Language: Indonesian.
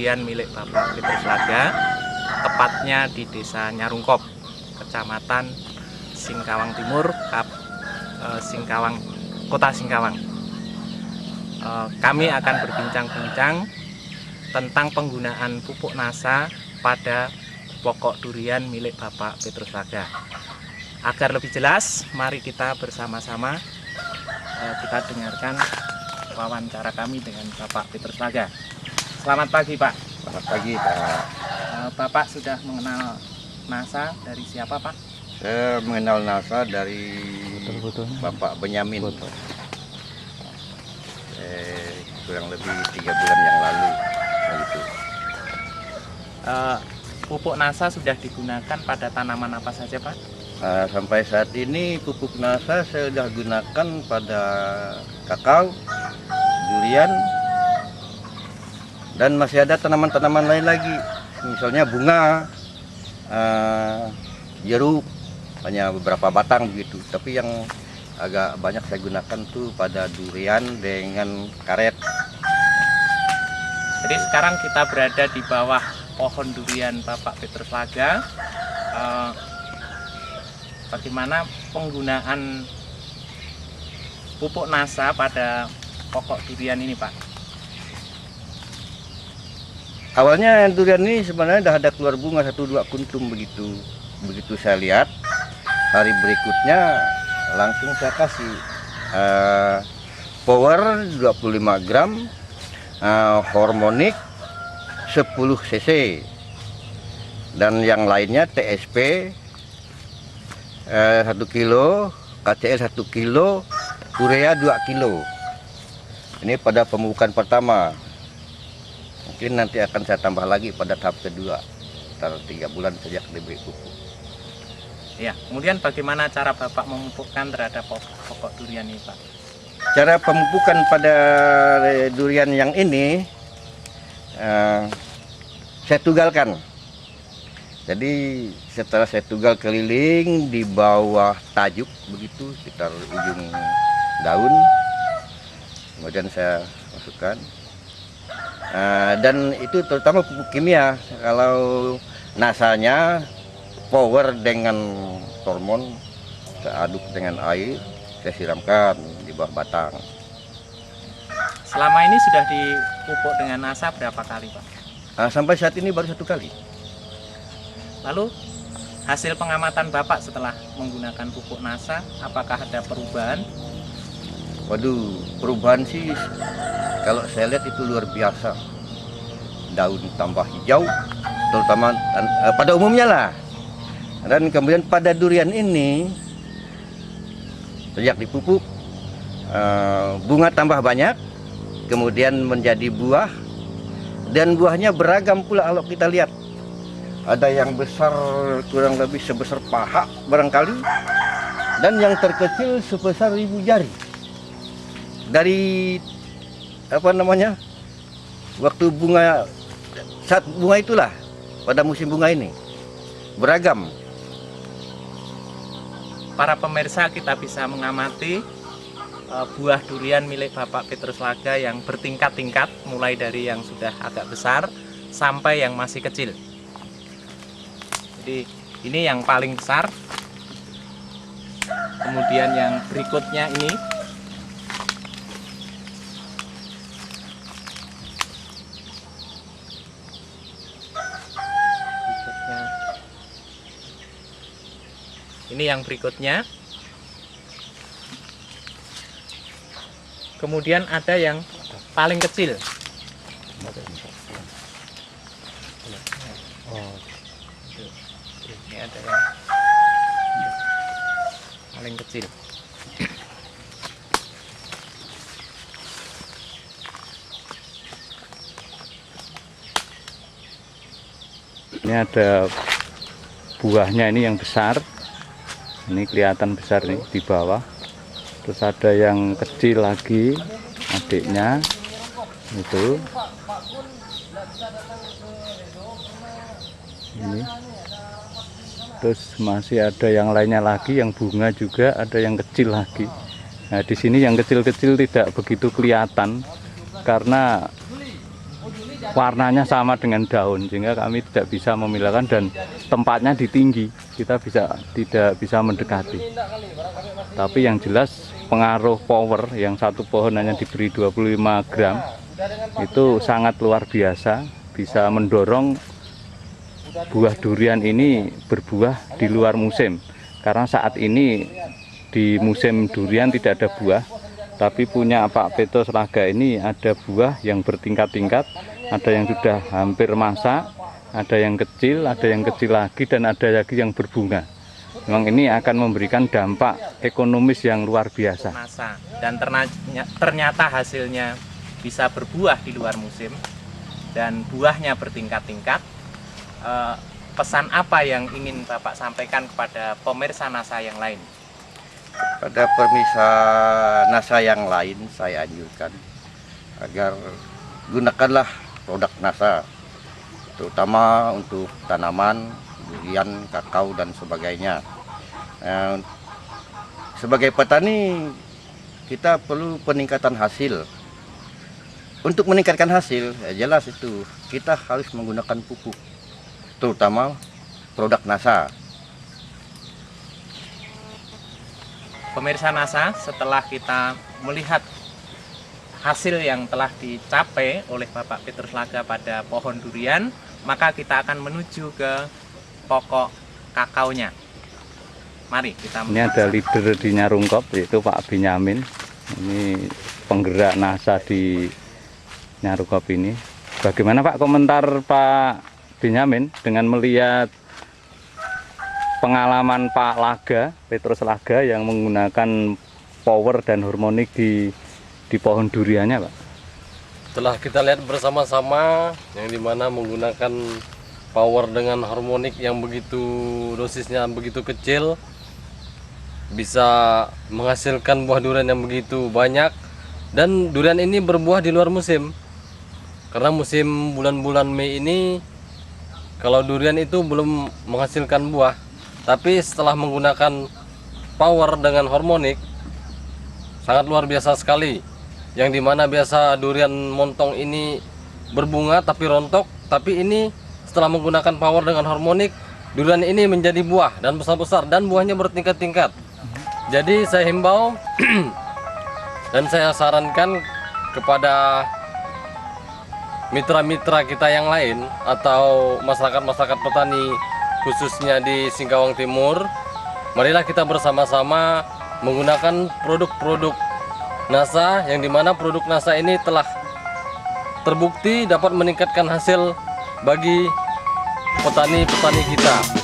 durian milik Bapak Petrus Laga, tepatnya di Desa Nyarungkop, Kecamatan Singkawang Timur, Kota Singkawang. Kami akan berbincang-bincang tentang penggunaan pupuk NASA pada pokok durian milik Bapak Petrus Laga. Agar lebih jelas, mari kita bersama-sama kita dengarkan wawancara kami dengan Bapak Petrus Laga. Selamat pagi, Pak. Selamat pagi, Pak. Bapak sudah mengenal NASA dari siapa, Pak? Saya mengenal NASA dari Bapak Benyamin. Kurang lebih 3 bulan yang lalu. Begitu. Pupuk NASA sudah digunakan pada tanaman apa saja, Pak? Sampai saat ini pupuk NASA saya sudah gunakan pada kakao, durian, dan masih ada tanaman-tanaman lain lagi. Misalnya bunga, jeruk, hanya beberapa batang begitu. Tapi yang agak banyak saya gunakan tuh pada durian dengan karet. Jadi sekarang kita berada di bawah pohon durian Bapak Petrus Laga. Bagaimana penggunaan pupuk NASA pada pokok durian ini, Pak? Awalnya durian ini sebenarnya sudah ada keluar bunga 1-2 kuntum begitu. Begitu saya lihat, hari berikutnya langsung saya kasih power 25 gram, hormonik 10 cc, dan yang lainnya TSP 1 kilo, KCL 1 kilo, urea 2 kilo. Ini pada pemupukan pertama. Mungkin nanti akan saya tambah lagi pada tahap kedua, sekitar 3 bulan sejak diberi pupuk. Ya, kemudian bagaimana cara Bapak memupukkan terhadap pokok durian ini, Pak? Cara pemupukan pada durian yang ini, saya tugalkan. Jadi setelah saya tugal keliling di bawah tajuk begitu, sekitar ujung daun, kemudian saya masukkan. Dan itu terutama pupuk kimia. Kalau nasanya power dengan hormon, saya aduk dengan air, saya siramkan di bawah batang. Selama ini sudah dipupuk dengan NASA berapa kali, Pak? Sampai saat ini baru 1 kali. Lalu hasil pengamatan Bapak setelah menggunakan pupuk NASA, apakah ada perubahan? Waduh, perubahan sih kalau saya lihat itu luar biasa. Daun tambah hijau, terutama pada umumnya lah. Dan kemudian pada durian ini, sejak dipupuk, bunga tambah banyak, kemudian menjadi buah, dan buahnya beragam pula kalau kita lihat. Ada yang besar kurang lebih sebesar paha barangkali, dan yang terkecil sebesar 1000 jari. Dari waktu bunga, saat bunga itulah, pada musim bunga ini, beragam. Para pemirsa, kita bisa mengamati buah durian milik Bapak Petrus Laga yang bertingkat-tingkat, mulai dari yang sudah agak besar sampai yang masih kecil. Jadi ini yang paling besar. Kemudian yang berikutnya ini. Ini yang berikutnya. Kemudian ada yang paling kecil. Ini ada yang paling kecil. Ini ada buahnya, ini yang besar. Ini kelihatan besar nih di bawah. Terus ada yang kecil lagi, adiknya itu. Ini. Terus masih ada yang lainnya lagi, yang bunga juga, ada yang kecil lagi. Nah, di sini yang kecil-kecil tidak begitu kelihatan karena warnanya sama dengan daun, sehingga kami tidak bisa memilahkan, dan tempatnya di tinggi, kita tidak bisa mendekati. Tapi yang jelas pengaruh power yang satu pohon hanya diberi 25 gram itu sangat luar biasa, bisa mendorong buah durian ini berbuah di luar musim. Karena saat ini di musim durian tidak ada buah, tapi punya Pak Petrus Laga ini ada buah yang bertingkat-tingkat, ada yang sudah hampir masak, ada yang kecil lagi, dan ada lagi yang berbunga. Memang ini akan memberikan dampak ekonomis yang luar biasa. Nasa, dan ternyata hasilnya bisa berbuah di luar musim dan buahnya bertingkat-tingkat. Pesan apa yang ingin Bapak sampaikan kepada pemirsa Nasa yang lain? Pada pemirsa Nasa yang lain saya anjurkan agar gunakanlah produk Nasa, terutama untuk tanaman, durian, kakao dan sebagainya. Sebagai petani kita perlu peningkatan hasil. Untuk meningkatkan hasil, ya jelas itu kita harus menggunakan pupuk, terutama produk Nasa. Pemirsa Nasa, setelah kita melihat hasil yang telah dicapai oleh Bapak Petrus Laga pada pohon durian, maka kita akan menuju ke pokok kakaonya. Mari kita. Ini ada leader di Nyarungkop, yaitu Pak Benyamin. Ini penggerak Nasa di Nyarungkop ini. Bagaimana Pak komentar Pak Benyamin dengan melihat pengalaman Pak Laga, Petrus Laga yang menggunakan power dan harmonik di pohon duriannya, Pak? Setelah kita lihat bersama-sama, yang dimana menggunakan power dengan harmonik yang begitu dosisnya begitu kecil, bisa menghasilkan buah durian yang begitu banyak, dan durian ini berbuah di luar musim. Karena musim bulan-bulan Mei ini, kalau durian itu belum menghasilkan buah. Tapi setelah menggunakan power dengan harmonik, sangat luar biasa sekali. Yang dimana biasa durian montong ini berbunga tapi rontok, tapi ini setelah menggunakan power dengan harmonik, durian ini menjadi buah dan besar-besar, dan buahnya bertingkat-tingkat. Jadi saya himbau dan saya sarankan kepada mitra-mitra kita yang lain atau masyarakat-masyarakat petani khususnya di Singkawang Timur, marilah kita bersama-sama menggunakan produk-produk Nasa, yang dimana produk Nasa ini telah terbukti dapat meningkatkan hasil bagi petani-petani kita.